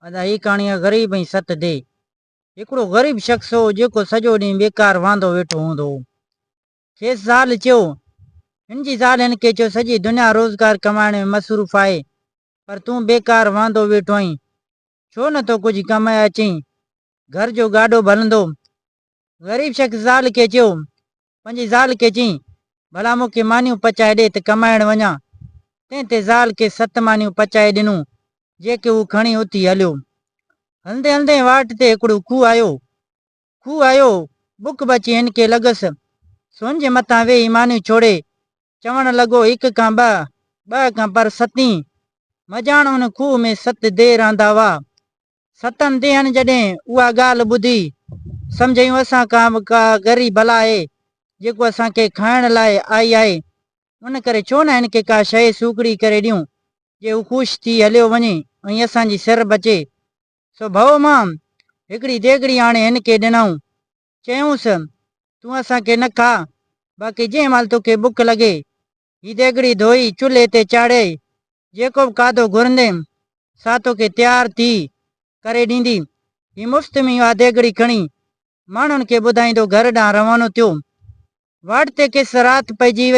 अदा ही कहानी आहे ग़रीब ऐं सत दे। हिकिड़ो ग़रीब शख़्स हो जेको सॼो ॾींहुं बेकार वांदो वेठो हूंदो हो। खेसि ज़ाल चयो, हिन जी ज़ाल हिन खे चयो, सॼी दुनिया रोज़गार कमाइण में मसरूफ़ आहे, पर तूं बेकार वांदो वेठो आहीं, छो नथो कुझु कमाए अचई, घर जो गाॾो भलंदो। ग़रीब शख़्स ज़ाल खे चयो, पंहिंजी ज़ाल खे चयईं, भला मूंखे मानियूं पचाए ॾे त कमाइण वञा। तंहिं ते ज़ाल खे 7 मानियूं पचाए ॾिनूं, जेके हू खणी उथी हलियो। हलंदे हलंदे वाट ते हिकिड़ो खूह आयो। बुख बची हिन खे लॻसि, सुंज मथां वेही मानियूं छोड़े चवण लॻो, हिक खां ॿ खां पर सतीं। मजाण उन खूह में 7 देह रहंदा हुआ। 7 देहनि जॾहिं उहा ॻाल्हि ॿुधी, सम्झयूं असां का ग़रीब भला आहे जेको असांखे खाइण लाइ आई आहे, उन करे छो न हिन खे का शइ सूखड़ी करे ॾियूं जे हू ख़ुशि थी हलियो वञे ऐं असांजी सिर बचे। सो भउ मां हिकिड़ी देगिड़ी आणे हिन खे ॾिनऊं, चयूंसि, तूं असांखे न खा, बाक़ी जंहिं महिल तोखे बुख लॻे ही देगिड़ी धोई चुल्हे ते चाढ़े जेको बि खाधो घुरंदे सा तोखे तयारु थी करे ॾींदी। ही मुफ़्त में इहा देगिड़ी खणी माण्हुनि खे ॿुधाईंदो घर ॾांहुं रवानो थियो। वाट ते केसि राति पइजी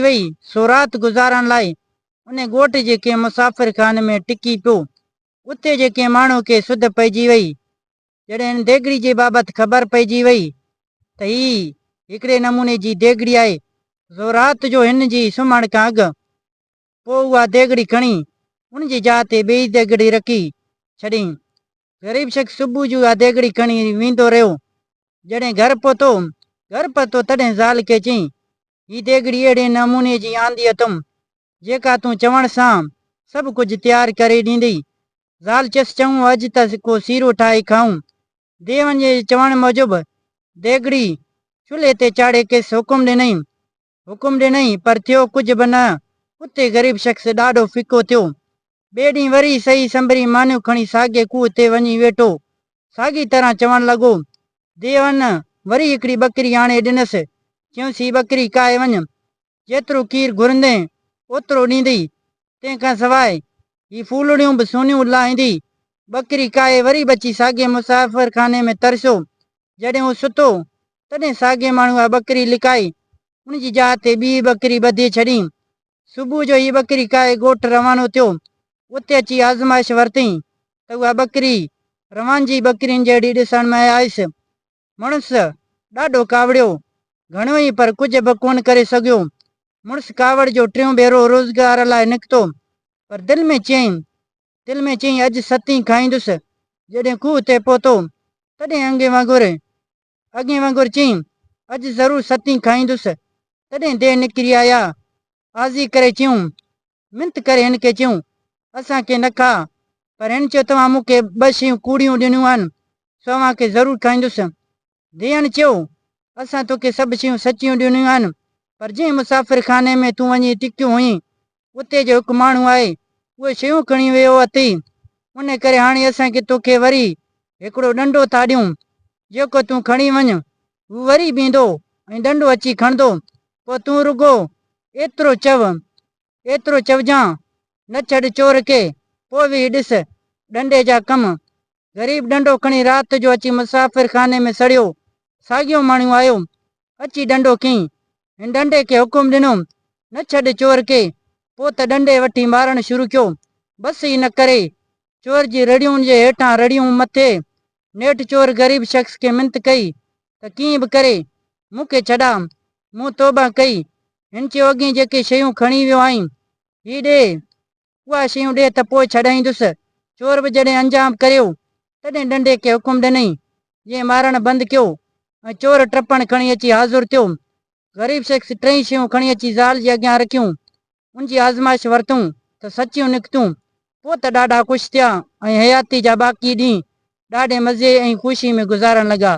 वई। सो राति गुज़ारण लाइ उन ॻोठ जे कंहिं मुसाफ़िर खाने में टिकी पियो। उते जे कंहिं माण्हू खे सुध पइजी वई। जॾहिं हिन देगिड़ी जे बाबति ख़बर पइजी वई त ही हिकिड़े नमूने जी देगिड़ी आहे, सो राति जो हिन जी सुम्हण खां अॻु पोइ उहा देगिड़ी खणी उन जी जाइ ते ॿी देगिड़ी रखी छॾियईं। ग़रीब शख़्स सुबुह जो उहा देगिड़ी खणी वेंदो रहियो। जॾहिं घर पहुतो तॾहिं ज़ाल खे चयईं, ही देगिड़ी अहिड़े नमूने जी आंदी अथमि जेका तूं चवण सां सभु कुझु तयारु करे ॾींदी। ज़ाल चयसि, चऊं अॼु त को सीरो ठाहे खाऊं। देवनि जे चवण मूजिबि देगिड़ी चुल्हे ते चाढ़े केसि हुकुम ॾिनई, पर थियो कुझु बि न। उते ग़रीब शख़्स ॾाढो फिको थियो। ॿिए ॾींहुं वरी सही संभरी मानियूं खणी साॻे खूह ते वञी वेठो। साॻी तरह चवण लॻो। देवनि वरी हिकिड़ी ॿकरी आणे ॾिनसि, चयूंसि, ही ॿकरी काए वञ, जेतिरो खीरु घुरंदे ओतिरो ॾींदी, तंहिंखां सवाइ ही फूलड़ियूं बि सुहिणियूं लाहींदी। ॿकरी काए वरी बची साॻे मुसाफ़िर खाने में तरसियो। जॾहिं हू सुतो तॾहिं साॻे माण्हू ॿकरी लिकाई उन जी जाइ ते ॿी ॿकरी ॿधी छॾी। सुबुह जो ही ॿकरी काए ॻोठ रवानो थियो। उते अची आज़माइश वरितई त उहा ॿकरी रवानजी ॿकरियुनि जहिड़ी ॾिसण में आयसि। मुड़ुसु ॾाढो कावड़ियो घणो ई, पर कुझु बि कोन करे सघियो। मुड़ुसु कावड़ जो टियों भेरो रोज़गार लाइ निकितो, पर दिलि में चयईं अॼु सतीं खाईंदुसि। जॾहिं खूह ते पहुतो तॾहिं अॻे वांगुरु चयईं, अॼु ज़रूरु सतीं खाईंदुसि। तॾहिं देह निकिरी आया। आज़ी करे चयूं, मिंत करे हिन खे चयूं, असांखे न खा, पर हिन चयो, तव्हां मूंखे 2 शयूं कूड़ियूं ॾिनियूं आहिनि, सो अव्हांखे ज़रूरु खाईंदुसि। देहनि चयो, असां तोखे सभु शयूं सचियूं ॾिनियूं आहिनि, पर जंहिं मुसाफ़िर खाने में तूं वञी टिकियो हुईं, उते जो हिकु माण्हू आहे, उहे शयूं खणी वियो अथई। उन करे हाणे असांखे तोखे वरी हिकिड़ो ॾंडो था ॾियूं, जेको तूं खणी वञ। हू वरी बीहंदो ऐं ॾंडो अची खणंदो, पोइ तूं रुगो एतिरो चवजांइ, न छॾ चोर खे, पोइ बि ॾिस ॾंडे जा कम। ग़रीब ॾंडो खणी राति जो अची मुसाफ़िर खाने में सड़ियो। साॻियो माण्हू आयो, अची ॾंडो खईं। हिन ॾंडे खे हुकुम ॾिनो, न छॾ चोर खे, पोइ त ॾंडे वठी मारणु शुरू कयो। बसि ई न करे चोर जी रड़ियुनि जे हेठां रड़ियूं मथे। नेठि चोर ग़रीब शख़्स खे मिंत कई त कीअं बि करे मूंखे छॾा, मूं तौबा कई। हिन चयो, अॻे जेके शयूं खणी वियो आहीं, ही ॾे, उहा शयूं ॾे त पोइ छॾाईंदुसि। चोर बि जॾहिं अंजाम करियो तॾहिं ॾंडे खे हुकुम ॾिनई, जीअं मारणु बंदि कयो, ऐं चोर टपण खणी अची हाज़ुर थियो। ग़रीब शख़्स 3 शयूं खणी अची ज़ाल जे अॻियां रखियूं, उन जी आज़माइश वरितूं त सचियूं निकितियूं। पोइ त ॾाढा ख़ुशि थिया ऐं हयाती जा बाक़ी ॾींहं ॾाढे मज़े ऐं ख़ुशी में गुज़ारण लॻा।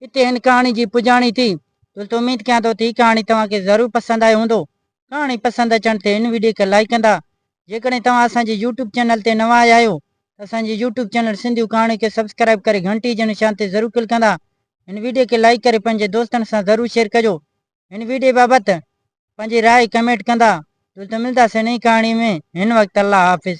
हिते हिन कहाणी जी पुॼाणी थी। दोस्तों, उम्मीद कयां थो ही कहाणी तव्हांखे ज़रूरु पसंदि आयो हूंदो। कहाणी पसंदि अचण ते हिन वीडियो खे लाइक कंदा। जेकॾहिं तव्हां असांजे यूट्यूब चैनल ते नवां आया आहियो त असांजे यूट्यूब चैनल सिंधियूं कहाणी खे सब्सक्राइब करे घंटी जे निशान ते ज़रूरु क्लिक कंदा। हिन वीडियो खे लाइक करे पंहिंजे दोस्तनि सां ज़रूरु शेयर कजो। हिन वीडियो बाबति पंहिंजी राय कमेंट कंदा। दोस्तों, मिलंदासीं नई कहाणी में। हिन वक़्तु अल्लाह हाफ़िज़।